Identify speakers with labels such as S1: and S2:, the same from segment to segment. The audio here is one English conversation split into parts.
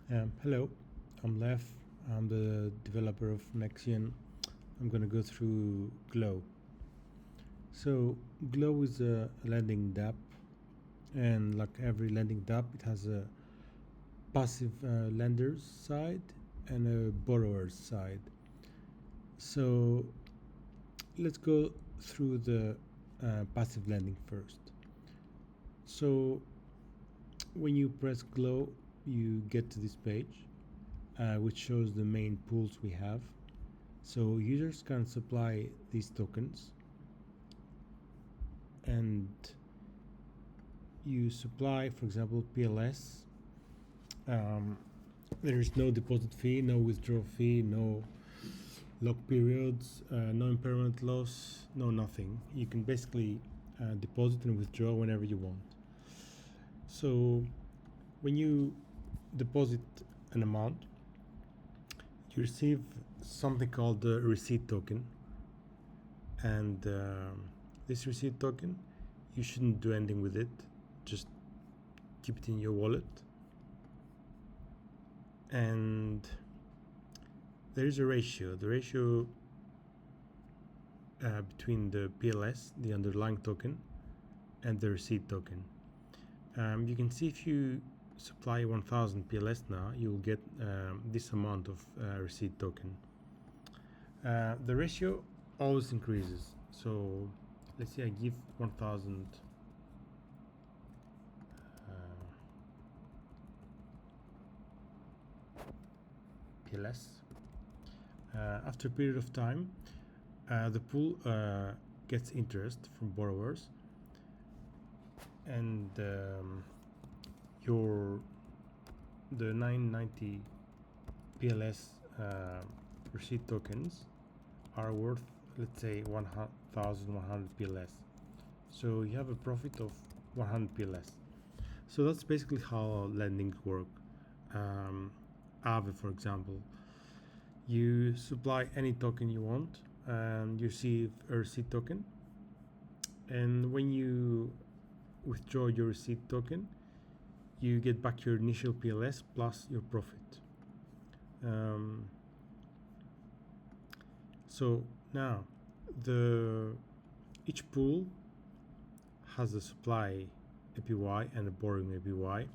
S1: Hello, I'm Lev. I'm the developer of Nexion. I'm going to go through Glow. So, Glow is a lending dApp, and like every lending dApp, it has a passive lender's side and a borrower's side. So, let's go through the passive lending first. So, when you press Glow, you get to this page, which shows the main pools we have. So users can supply these tokens, and you supply, for example, PLS. There is no deposit fee, no withdrawal fee, no lock periods, no impairment loss, no nothing. You can basically deposit and withdraw whenever you want. So when you deposit an amount, you receive something called the receipt token, and this receipt token, you shouldn't do anything with it, just keep it in your wallet. And there is a ratio. The ratio between the PLS, the underlying token, and the receipt token. You can see if you supply 1000 PLS now, you will get this amount of receipt token. The ratio always increases. So let's say I give 1000 PLS. After a period of time, the pool gets interest from borrowers, and the 990 PLS receipt tokens are worth, let's say, 1100 PLS. So you have a profit of 100 PLS. So that's basically how lending work. Aave, for example, you supply any token you want and you receive a receipt token, and when you withdraw your receipt token, you get back your initial PLS plus your profit. So now each pool has a supply APY and a borrowing APY.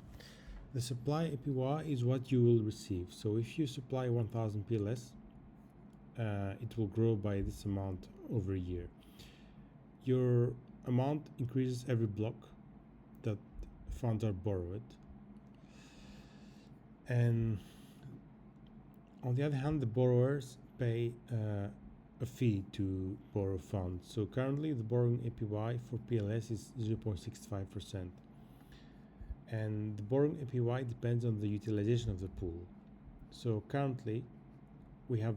S1: The supply APY is what you will receive. So if you supply 1000 PLS, it will grow by this amount over a year. Your amount increases every block that funds are borrowed. And on the other hand, the borrowers pay a fee to borrow funds. So currently the borrowing APY for PLS is 0.65%. And the borrowing APY depends on the utilization of the pool. So currently we have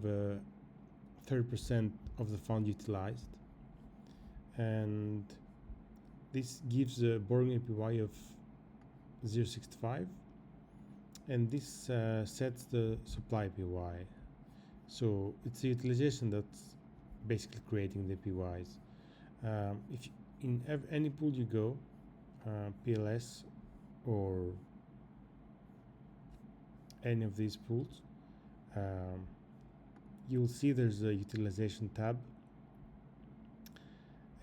S1: 30% of the fund utilized, and this gives a borrowing APY of 0.65, and this sets the supply APY. So it's the utilization that's basically creating the APYs. If in any pool you go, PLS or any of these pools, you'll see there's a utilization tab,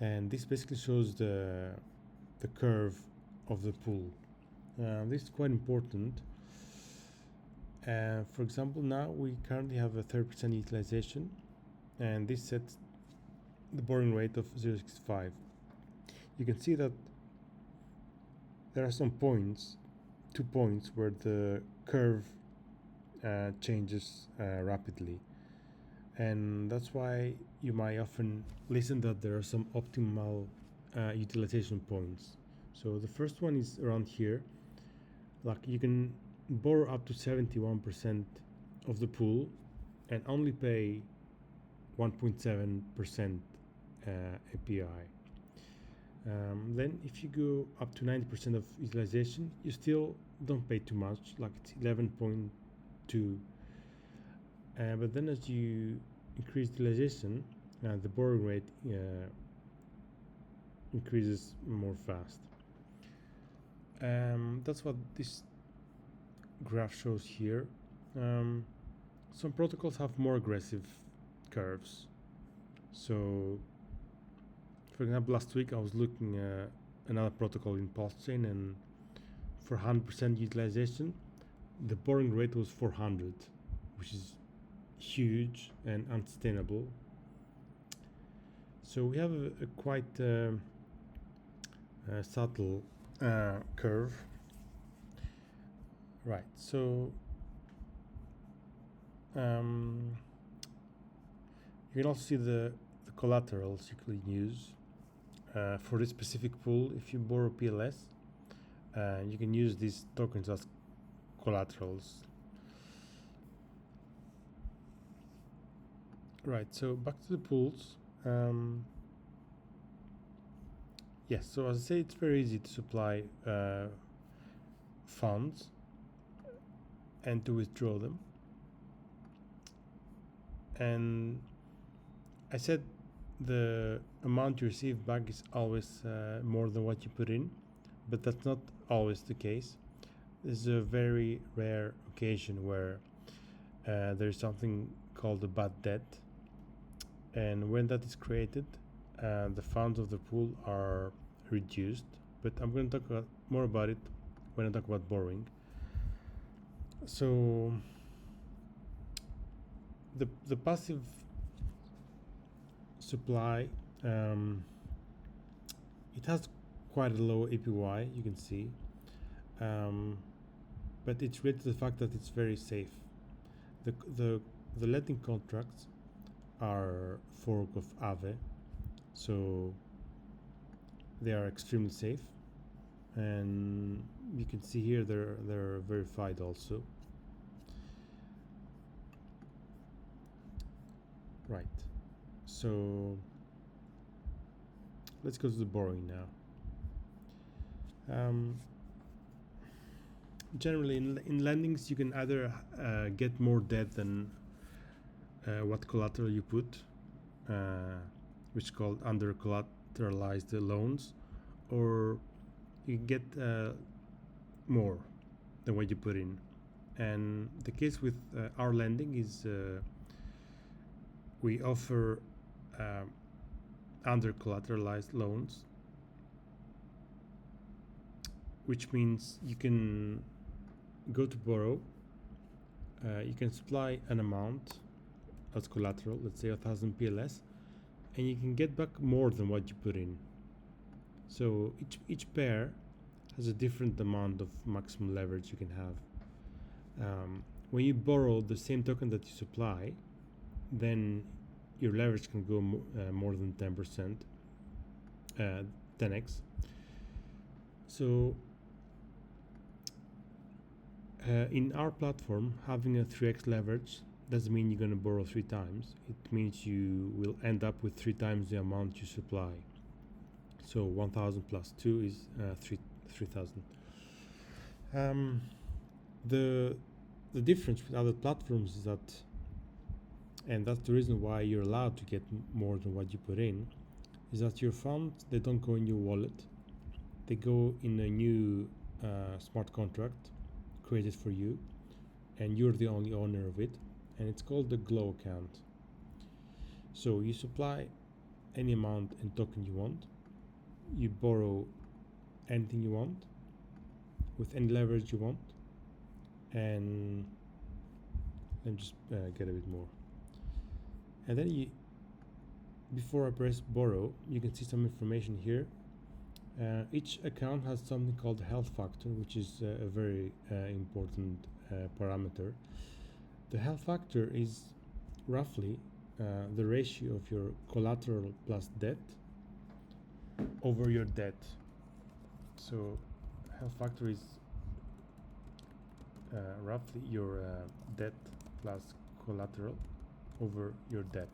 S1: and this basically shows the curve of the pool. This is quite important. For example, now we currently have a 30% utilization, and this sets the borrowing rate of 0.65. You can see that there are some points, 2 points, where the curve changes rapidly, and that's why you might often listen that there are some optimal utilization points. So the first one is around here. Like, you can borrow up to 71% of the pool and only pay 1.7% API. Then if you go up to 90% of utilization, you still don't pay too much, like it's 11.2. But then as you increase utilization, the borrowing rate increases more fast. That's what this graph shows here. Some protocols have more aggressive curves. So, for example, last week I was looking at another protocol in Pulsechain, and for 100% utilization, the boring rate was 400, which is huge and unsustainable. So we have a quite subtle curve. Right, so you can also see the collaterals you can use for this specific pool. If you borrow PLS, you can use these tokens as collaterals. Right, so back to the pools. Yes, so as I say, it's very easy to supply funds and to withdraw them. And I said the amount you receive back is always more than what you put in, but that's not always the case. This is a very rare occasion where there's something called a bad debt, and when that is created, the funds of the pool are reduced. But I'm going to talk more about it when I talk about borrowing. So the passive supply, it has quite a low APY, you can see, but it's related to the fact that it's very safe. The lending contracts are fork of Aave, so they are extremely safe, and you can see here they're verified also. Right, so let's go to the borrowing now. Generally in lendings you can either get more debt than what collateral you put, which is called under collateralized loans, or you get more than what you put in. And the case with our lending is we offer under collateralized loans, which means you can go to borrow, you can supply an amount as collateral, let's say 1,000 PLS, and you can get back more than what you put in. So each pair has a different amount of maximum leverage you can have. When you borrow the same token that you supply, then your leverage can go more than 10%, 10x. So in our platform, having a 3x leverage doesn't mean you're going to borrow 3 times. It means you will end up with 3 times the amount you supply. So 1,000 plus 2 is 3,000. The difference with other platforms is that, and that's the reason why you're allowed to get more than what you put in, is that your funds, they don't go in your wallet. They go in a new smart contract created for you, and you're the only owner of it, and it's called the Glow account. So you supply any amount and token you want, you borrow anything you want with any leverage you want, and let me just get a bit more. And then before I press borrow, you can see some information here. Each account has something called health factor, which is a very important parameter. The health factor is roughly the ratio of your collateral plus debt over your debt. So health factor is roughly your debt plus collateral over your debt.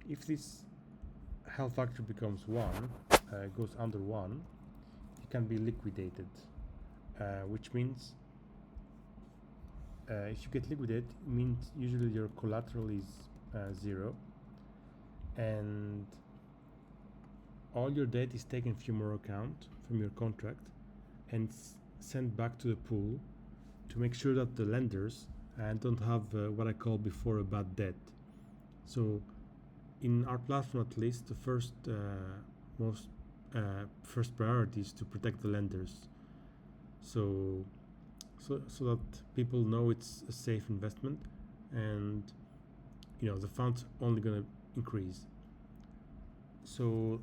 S1: If this health factor becomes 1, goes under 1, it can be liquidated, which means if you get liquidated, it means usually your collateral is 0, and all your debt is taken from your account, from your contract, and sent back to the pool to make sure that the lenders don't have what I called before a bad debt. So in our platform, at least, the first priority is to protect the lenders, so that people know it's a safe investment, and the funds only going to increase. So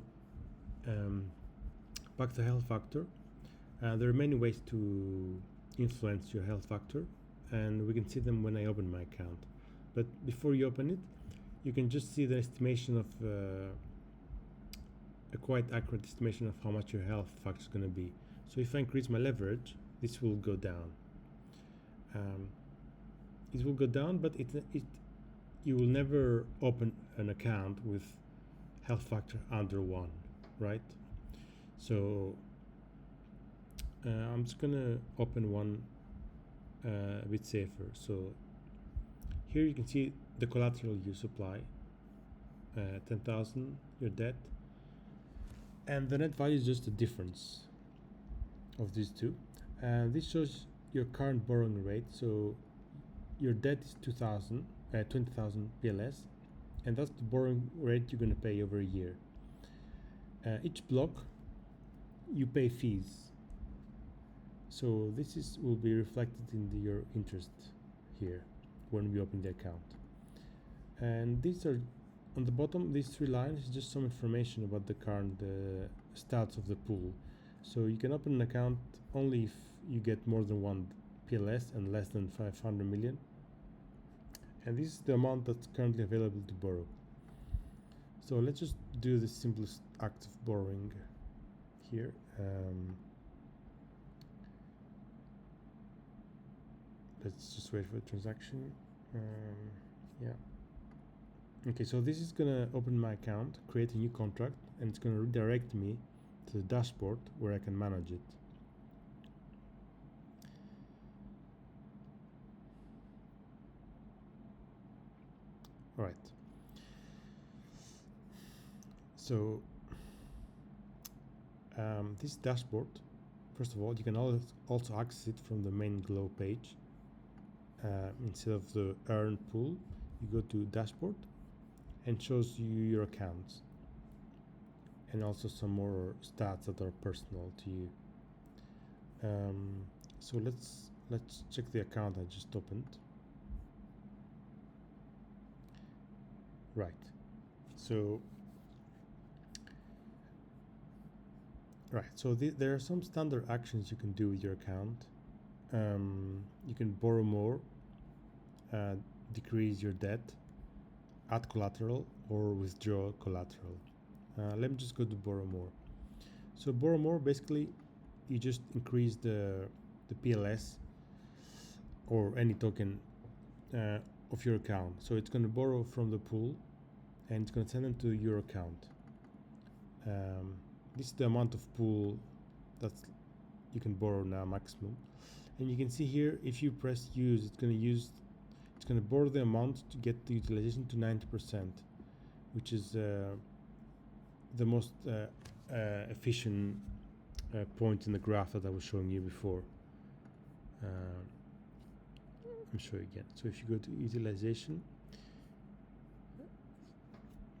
S1: back to health factor. There are many ways to influence your health factor, and we can see them when I open my account. But before you open it, you can just see the estimation of a quite accurate estimation of how much your health factor is going to be. So if I increase my leverage, this will go down. It will go down, but you will never open an account with health factor under 1, right? So I'm just gonna open one a bit safer. So here you can see the collateral you supply, 10,000 your debt, and the net value is just the difference of these two. And this shows your current borrowing rate. So your debt is 20,000 PLS, and that's the borrowing rate you're going to pay over a year. Each block you pay fees, so this will be reflected in your interest here when we open the account. And these are on the bottom, these 3 lines is just some information about the current stats of the pool. So you can open an account only if you get more than 1 PLS and less than 500 million. And this is the amount that's currently available to borrow. So let's just do the simplest act of borrowing here. Let's just wait for the transaction. Yeah. Okay, so this is gonna open my account, create a new contract, and it's gonna redirect me to the dashboard where I can manage it. All right. So this dashboard, first of all, you can also access it from the main Glow page. Instead of the earn pool, you go to dashboard and shows you your accounts and also some more stats that are personal to you. So let's check the account I just opened. Right. So there are some standard actions you can do with your account. You can borrow more, decrease your debt, add collateral, or withdraw collateral. Let me just go to borrow more. So borrow more, basically you just increase the PLS or any token of your account. So it's going to borrow from the pool and it's going to send them to your account. This is the amount of pool that you can borrow now, maximum. And you can see here, if you press use, it's going to borrow the amount to get the utilization to 90%, which is the most efficient point in the graph that I was showing you before. I'll show you again. So if you go to utilization,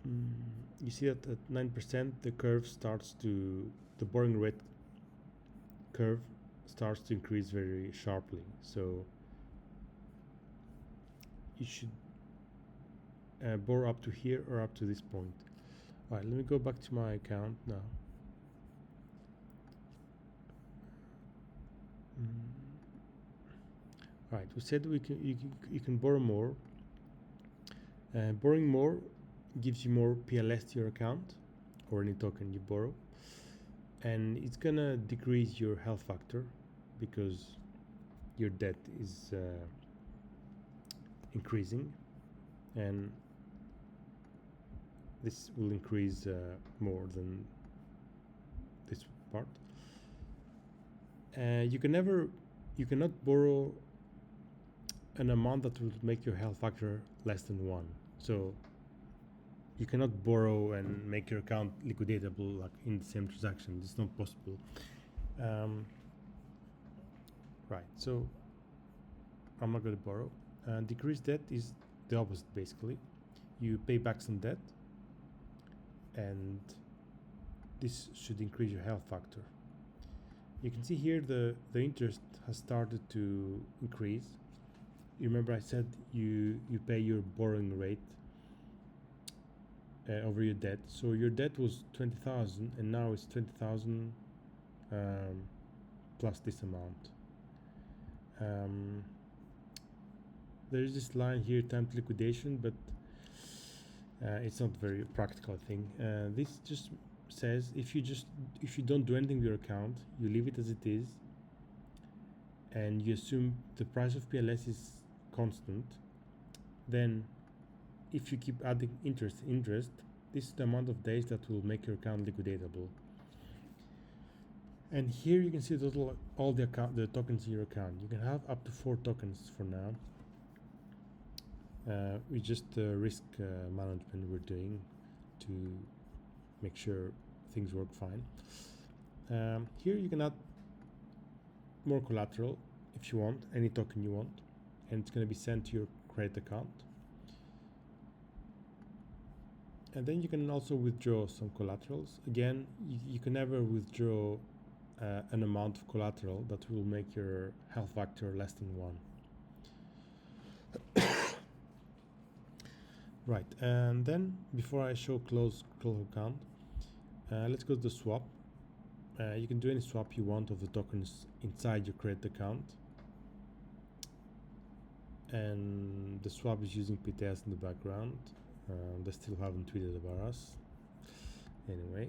S1: you see that at 9% the borrowing rate curve starts to increase very sharply. So you should borrow up to here or up to this point. All right, let me go back to my account now. All right, we said you can borrow more. Borrowing more gives you more PLS to your account or any token you borrow, and it's gonna decrease your health factor because your debt is increasing, and this will increase more than this part. You cannot borrow an amount that will make your health factor less than 1. So you cannot borrow and make your account liquidatable like in the same transaction. It's not possible. Right, so I'm not going to borrow. And decreased debt is the opposite, basically. You pay back some debt, and this should increase your health factor. You can see here the interest has started to increase. You remember I said you pay your borrowing rate over your debt. So your debt was 20,000 and now it's 20,000 plus this amount. There is this line here, time to liquidation, but it's not very practical thing. This just says if you don't do anything with your account, you leave it as it is, and you assume the price of PLS is constant, then if you keep adding interest, this is the amount of days that will make your account liquidatable. And here you can see total all the tokens in your account. You can have up to 4 tokens for now. We just risk management we're doing to make sure things work fine. Here you can add more collateral if you want, any token you want, and it's going to be sent to your credit account. And then you can also withdraw some collaterals. Again, you can never withdraw an amount of collateral that will make your health factor less than 1. Right, and then before I show close account, let's go to the swap. You can do any swap you want of the tokens inside your credit account, and the swap is using PTS in the background. They still haven't tweeted about us anyway.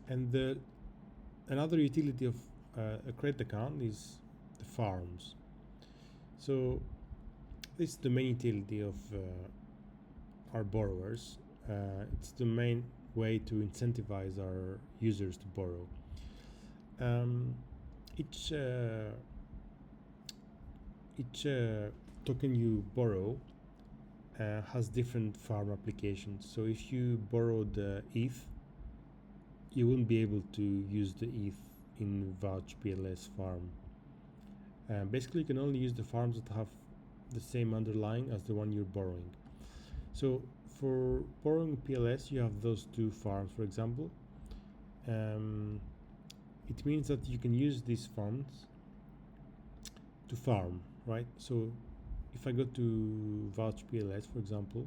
S1: And another utility of a credit account is the farms. So this is the main utility of our borrowers. It's the main way to incentivize our users to borrow. Each token you borrow has different farm applications. So if you borrow the ETH, you wouldn't be able to use the ETH in Vouch PLS farm. Basically, you can only use the farms that have the same underlying as the one you're borrowing. So for borrowing PLS, you have those 2 farms, for example. It means that you can use these funds to farm, right? So if I go to Vouch PLS, for example,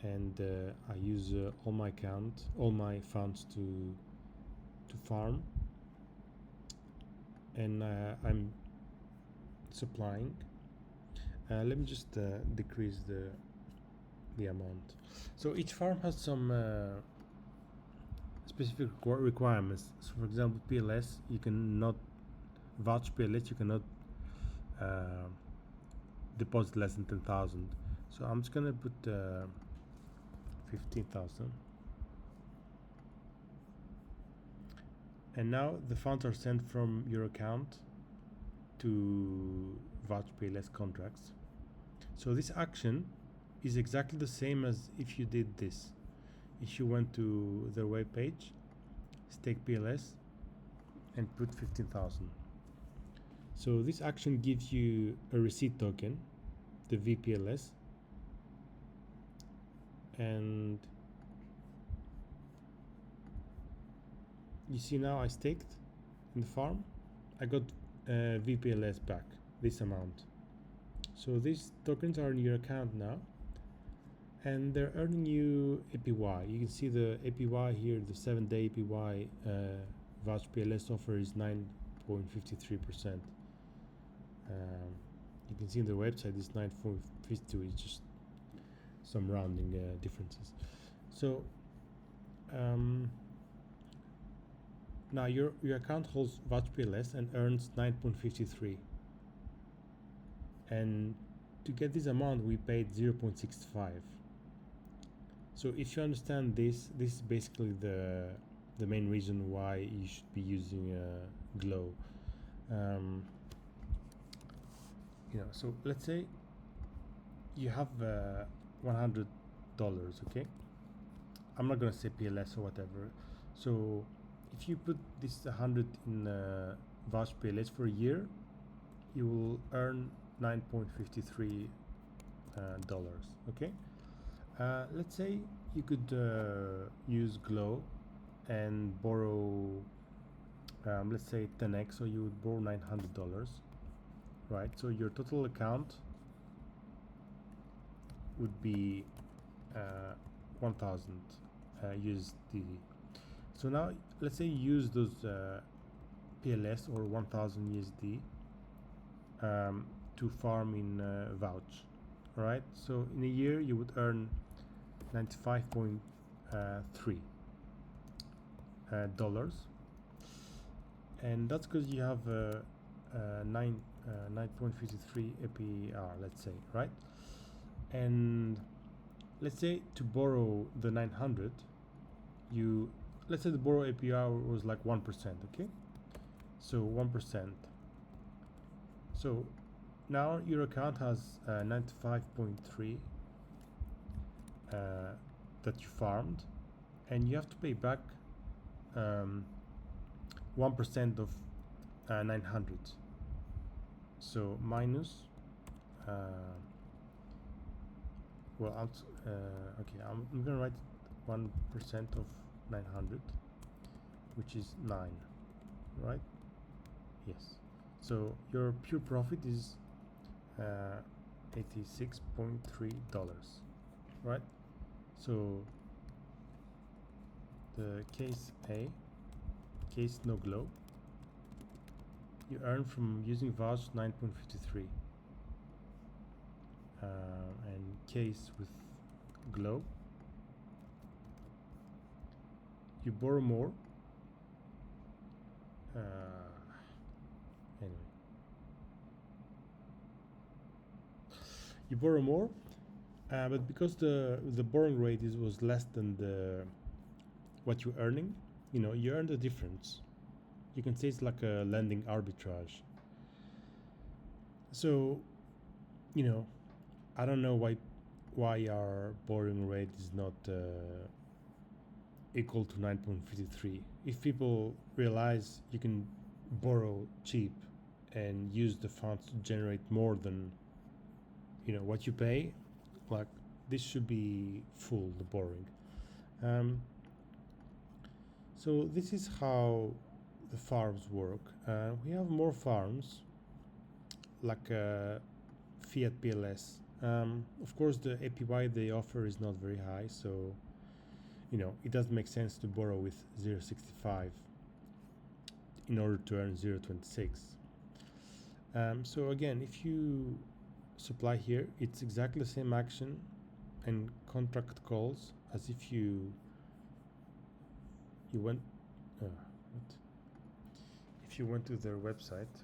S1: and I use all my funds to farm, and I'm supplying. Let me just decrease the amount. So each farm has some specific requirements. So for example, PLS, you cannot Vouch PLS, you cannot deposit less than 10,000. So I'm just gonna put 15,000. And now the funds are sent from your account to Vouch PLS contracts. So this action is exactly the same as if you did this. If you went to their web page, stake PLS, and put 15,000. So this action gives you a receipt token, the VPLS, and you see now I staked in the farm, I got VPLS back, this amount. So these tokens are in your account now, and they're earning you APY. You can see the APY here, the 7-day APY Vouch PLS offer is 9.53%. You can see in the website it's 9.52. It's just some rounding differences. So now your account holds Vouch PLS and earns 9.53. And to get this amount, we paid 0.65. So if you understand this is basically the main reason why you should be using Glow. So let's say you have $100, okay? I'm not gonna say PLS or whatever. So if you put this 100 in Vouch PLS for a year, you will earn $9.53 dollars. Okay, let's say you could use Glow and borrow let's say 10x, so you would borrow $900, right? So your total account would be 1000 USD. So now let's say you use those PLS or 1000 USD to farm in Vouch. All right, so in a year you would earn 95.3 dollars, and that's because you have 9.53 APR, let's say, right? And let's say to borrow the 900, let's say the borrow APR was like 1%, okay? So 1%. So now your account has 95.3 that you farmed, and you have to pay back 1% of 900. So minus okay, I'm gonna write 1% of 900, which is 9, right? Yes. So your pure profit is $86.3, right? So the case A, case no Glow, you earn from using Vouch 9.53, and case with Glow, you borrow more. Anyway, you borrow more, but because the borrowing rate was less than what you're earning, you earn the difference. You can say it's like a lending arbitrage. So, I don't know why our borrowing rate is not equal to 9.53. If people realize you can borrow cheap and use the funds to generate more than what you pay, like this should be full, the borrowing. So this is how the farms work. We have more farms like Fiat PLS. Of course, the APY they offer is not very high, so it doesn't make sense to borrow with 0.65 in order to earn 0.26. So again, if you supply here, it's exactly the same action and contract calls as if you went if you went to their website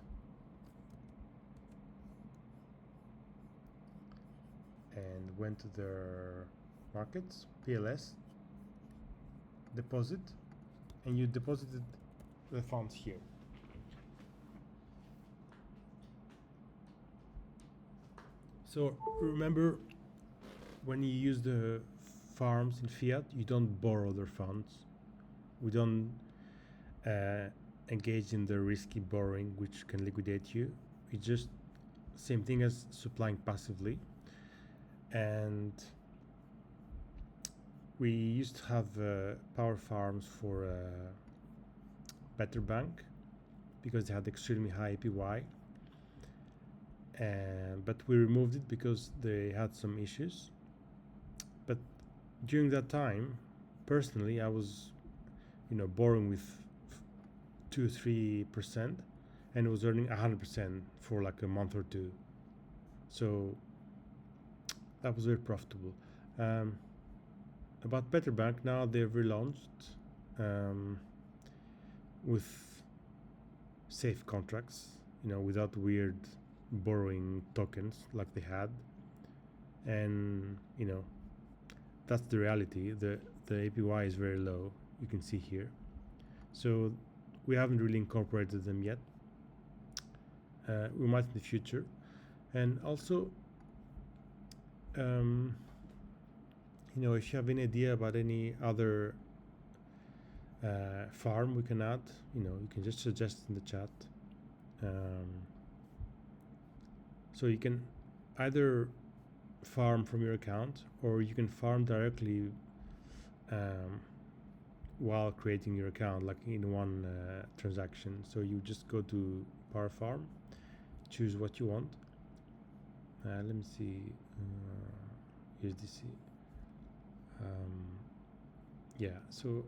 S1: and went to their markets, PLS, deposit, and you deposited the funds here. So remember, when you use the farms in Fiat, you don't borrow their funds. We don't engage in the risky borrowing, which can liquidate you. It's just same thing as supplying passively. And we used to have power farms for Better Bank because they had extremely high APY. But we removed it because they had some issues. But during that time, personally, I was, borrowing with 2-3%, and it was earning 100% for like a month or two. So that was very profitable. About Better Bank, now they've relaunched with safe contracts, without weird borrowing tokens like they had, and that's the reality. The APY is very low, you can see here, so we haven't really incorporated them yet. We might in the future. And also if you have any idea about any other farm we can add. You can just suggest in the chat. So you can either farm from your account, or you can farm directly while creating your account, like in one transaction. So you just go to Power Farm, choose what you want. Let me see, USDC. Yeah, so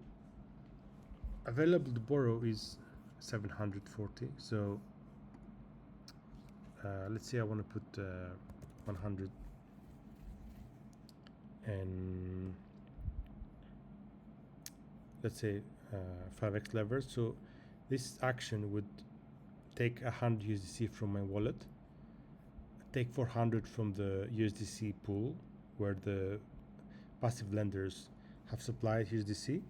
S1: available to borrow is 740. So let's say I want to put 100, and let's say 5x leverage. So this action would take 100 USDC from my wallet, take 400 from the USDC pool where the passive lenders have supplied USDC.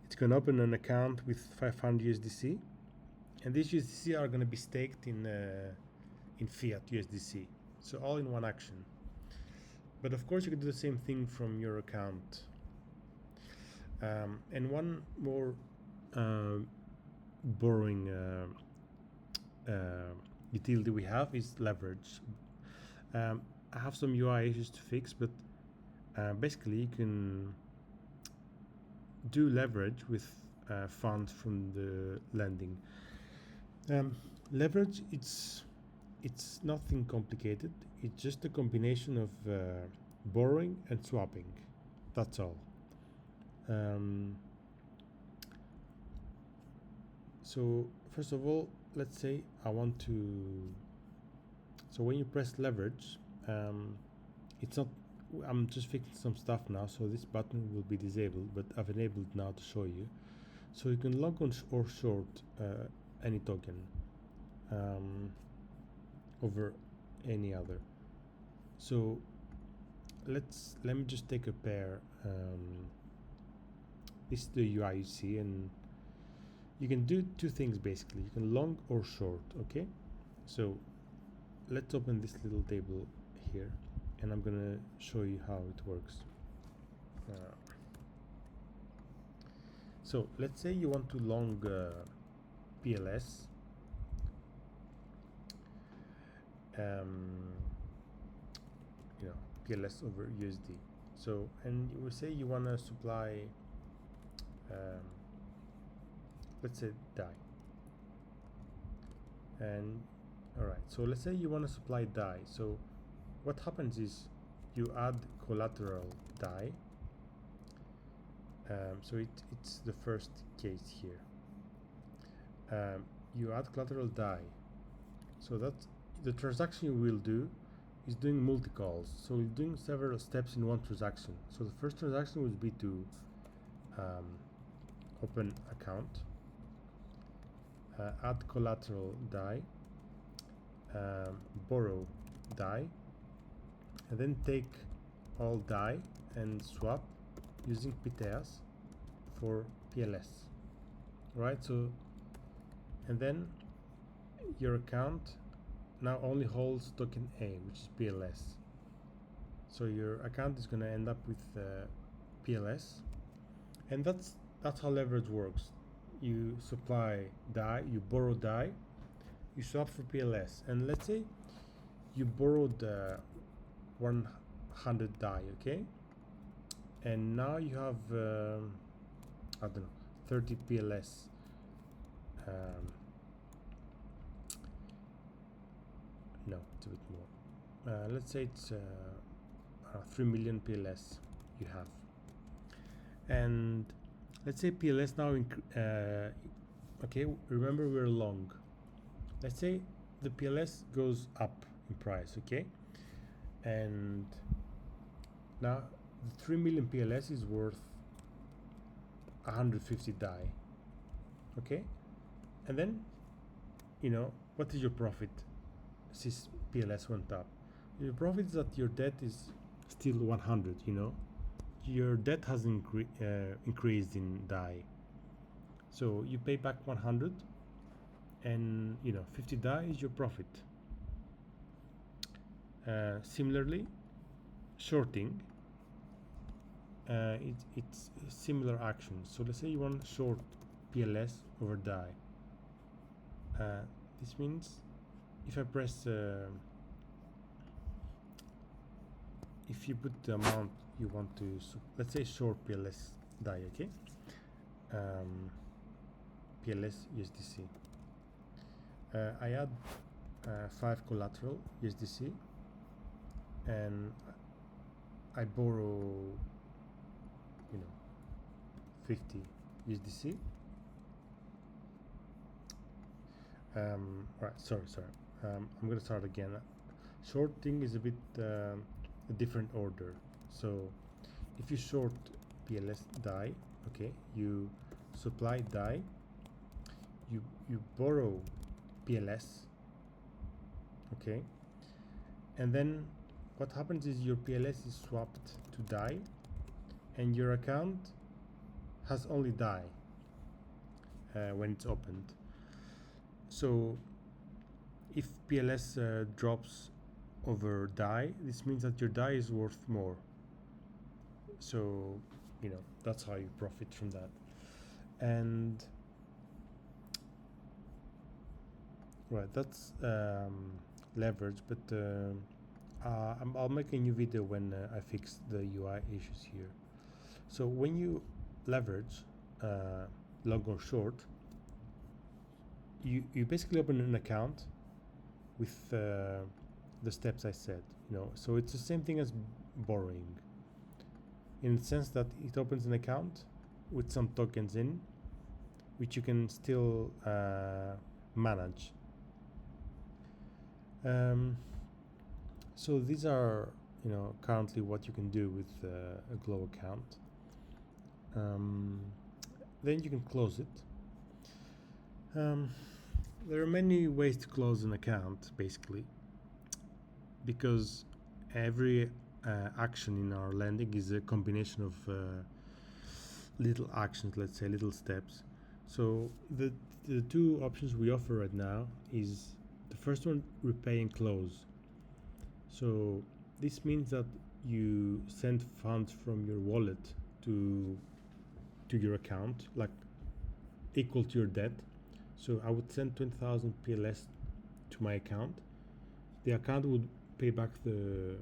S1: It's going to open an account with 500 USDC, and these USDC are going to be staked in fiat USDC. So all in one action. But of course you can do the same thing from your account. And one more borrowing utility we have is leverage. I have some UI issues to fix, but basically you can do leverage with funds from the lending. Leverage, it's nothing complicated. It's just a combination of borrowing and swapping. That's all. So first of all, let's say I want to. So when you press leverage, it's not. I'm just fixing some stuff now, so this button will be disabled, but I've enabled now to show you. So you can long or short any token over any other. So let me just take a pair. This is the UI you see, and you can do two things basically. You can long or short. Okay, so let's open this little table here, and I'm gonna show you how it works. So let's say you want to long PLS. PLS over USD. So, and you will say you want to supply, let's say DAI. And all right, so let's say you want to supply DAI. So what happens is you add collateral DAI. So it's the first case here. You add collateral DAI. So that's the transaction you will do is doing multi-calls. So you're doing several steps in one transaction. So the first transaction would be to open account, add collateral DAI, borrow DAI, and then take all DAI and swap using PTEAS for PLS. Right? So, and then your account now only holds token A, which is PLS. So your account is going to end up with PLS, and that's how leverage works. You supply DAI, you borrow DAI, you swap for PLS, and let's say you borrowed 100 DAI, okay? And now you have I don't know, 30 PLS. No, it's a bit more. Let's say it's 3 million PLS you have, and let's say PLS now okay, remember we're long. Let's say the PLS goes up in price, okay, and now the 3 million PLS is worth 150 DAI, okay, and then what is your profit? Since PLS went up, your profit is that your debt is still 100. Your debt has increased in DAI, so you pay back 100, and 50 DAI is your profit. Similarly, shorting, it's similar action. So let's say you want to short PLS over DAI. This means if I press, if you put the amount you want to, let's say short PLS DAI, okay? PLS USDC. I add 5 collateral USDC and I borrow, 50 USDC. Right, sorry. I'm gonna start again. Shorting is a bit a different order. So if you short PLS DAI, okay, you supply DAI, you borrow PLS, okay, and then what happens is your PLS is swapped to DAI and your account has only DAI when it's opened. So if PLS drops over DAI, this means that your DAI is worth more. So that's how you profit from that. And right, that's leverage, but I'll make a new video when I fix the UI issues here. So when you leverage long or short, you basically open an account with the steps I said, so it's the same thing as borrowing in the sense that it opens an account with some tokens in which you can still manage. So these are currently what you can do with a Glow account. Then you can close it. There are many ways to close an account, basically, because every action in our lending is a combination of little actions, let's say little steps. So the two options we offer right now is the first one, repay and close. So this means that you send funds from your wallet to your account, like equal to your debt. So I would send 20,000 PLS to my account. The account would pay back the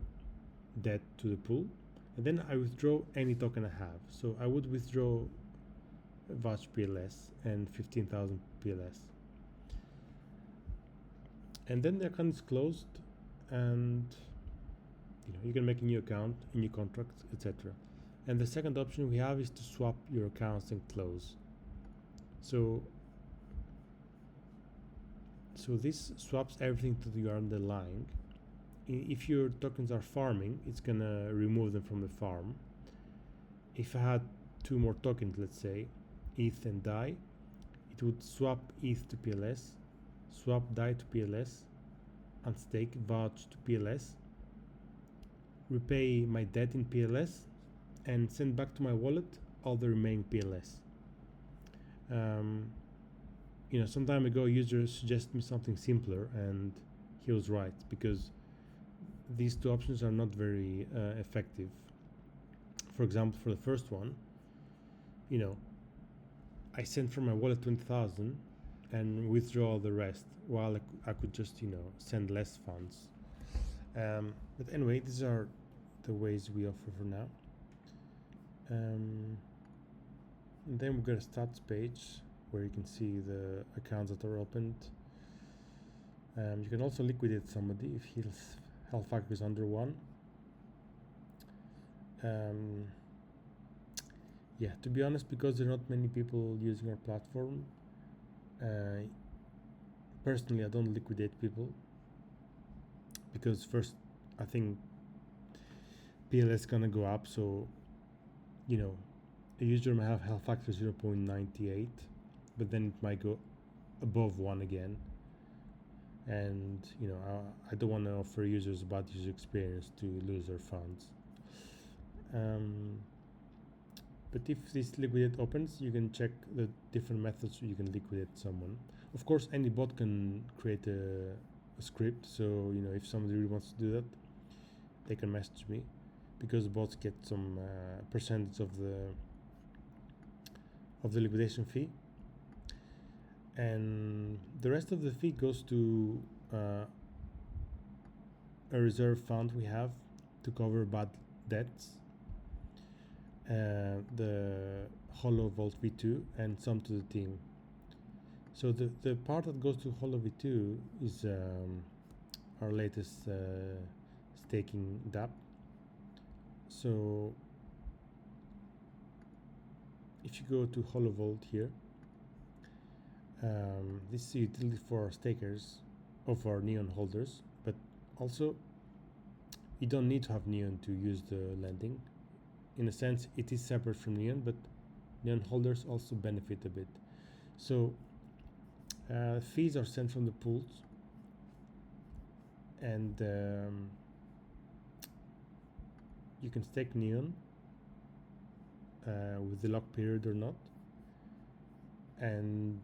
S1: debt to the pool, and then I withdraw any token I have. So I would withdraw VATCH PLS and 15,000 PLS. And then the account is closed, and you can make a new account, a new contract, etc. And the second option we have is to swap your accounts and close. So this swaps everything to your underlying. If your tokens are farming, it's gonna remove them from the farm. If I had 2 more tokens, let's say ETH and DAI, it would swap ETH to PLS, swap DAI to PLS, unstake VATCH to PLS, repay my debt in PLS, and send back to my wallet all the remaining PLS. Some time ago, a user suggested me something simpler, and he was right, because these two options are not very effective. For example, for the first one, I sent from my wallet 20,000 and withdraw the rest, while I could just send less funds. But anyway, these are the ways we offer for now. And then we've got a stats page where you can see the accounts that are opened. You can also liquidate somebody if his health factor is under 1. Yeah, to be honest, because there are not many people using our platform, personally I don't liquidate people, because first, I think PLS is gonna go up, so a user may have health factor 0.98, but then it might go above 1 again, and I don't want to offer users a bad user experience to lose their funds. But if this liquidate opens, you can check the different methods you can liquidate someone. Of course, any bot can create a script, so if somebody really wants to do that, they can message me, because bots get some percentage of the liquidation fee. and the rest of the fee goes to a reserve fund we have to cover bad debts, the Hollow Vault V2, and some to the team. So the part that goes to Hollow V2 is our latest staking dApp. So if you go to Hollow Vault here, this is a utility for stakers of our Neon holders, but also you don't need to have Neon to use the lending. In a sense, it is separate from Neon, but Neon holders also benefit a bit. So fees are sent from the pools, and you can stake Neon with the lock period or not, and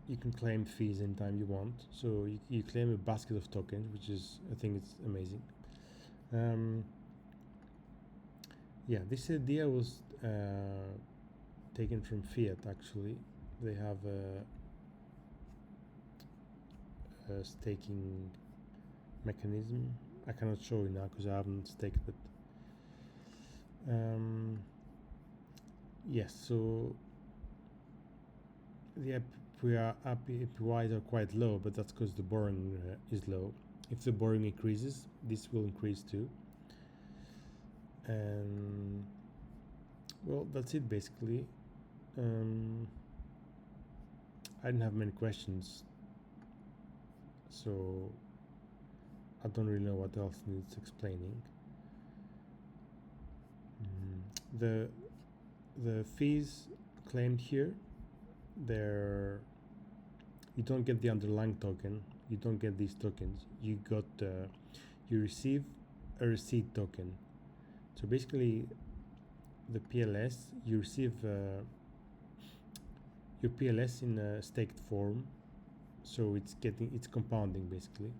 S1: you can claim fees anytime you want. So you claim a basket of tokens, which is, I think it's amazing. Yeah, this idea was taken from Fiat. Actually, they have a staking mechanism. I cannot show you now because I haven't staked it. Yes, so the APYs are quite low, but that's because the borrowing is low. If the borrowing increases, this will increase too. And well, that's it basically. I didn't have many questions, so I don't really know what else needs explaining. The fees claimed here, you don't get the underlying token, you don't get these tokens, you receive a receipt token. So basically the PLS, you receive your PLS in a staked form, so it's compounding basically.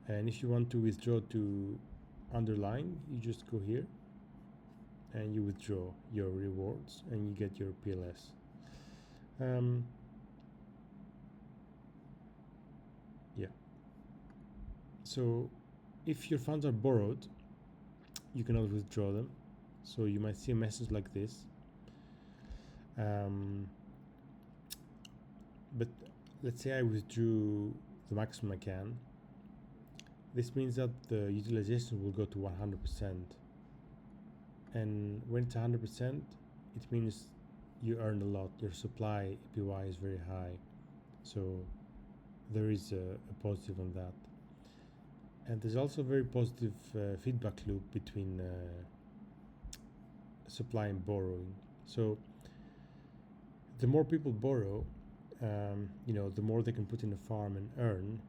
S1: And if you want to withdraw to underlying, you just go here and you withdraw your rewards and you get your PLS. Yeah. So if your funds are borrowed, you cannot withdraw them. So you might see a message like this. But let's say I withdrew the maximum I can. This means that the utilization will go to 100%. And when it's 100%, it means you earned a lot. Your supply APY is very high. So there is a positive on that. And there's also a very positive feedback loop between supply and borrowing. So the more people borrow, the more they can put in a farm and earn.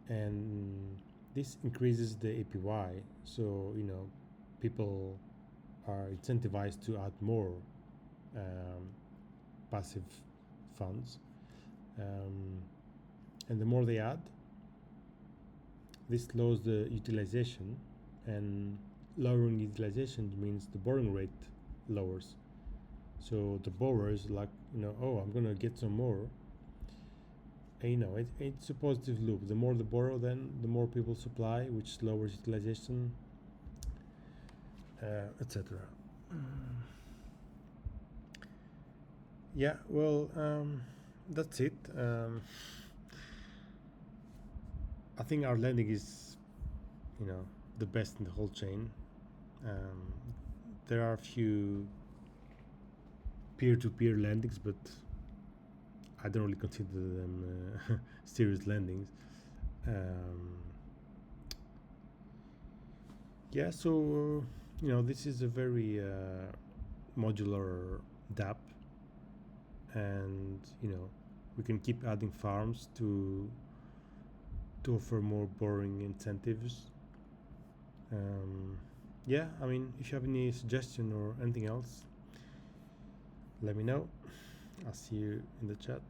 S1: And this increases the APY. So, people are incentivized to add more passive funds. And the more they add, this lowers the utilization, and lowering utilization means the borrowing rate lowers. So the borrower is like, oh, I'm gonna get some more. And it's a positive loop. The more they borrow, then the more people supply, which lowers utilization, etc. Yeah, well, that's it. I think our lending is, the best in the whole chain. There are a few peer-to-peer lendings, but I don't really consider them serious lendings. Yeah, so this is a very modular dApp, and we can keep adding farms to offer more borrowing incentives. Yeah, I mean, if you have any suggestion or anything else, let me know. I'll see you in the chat.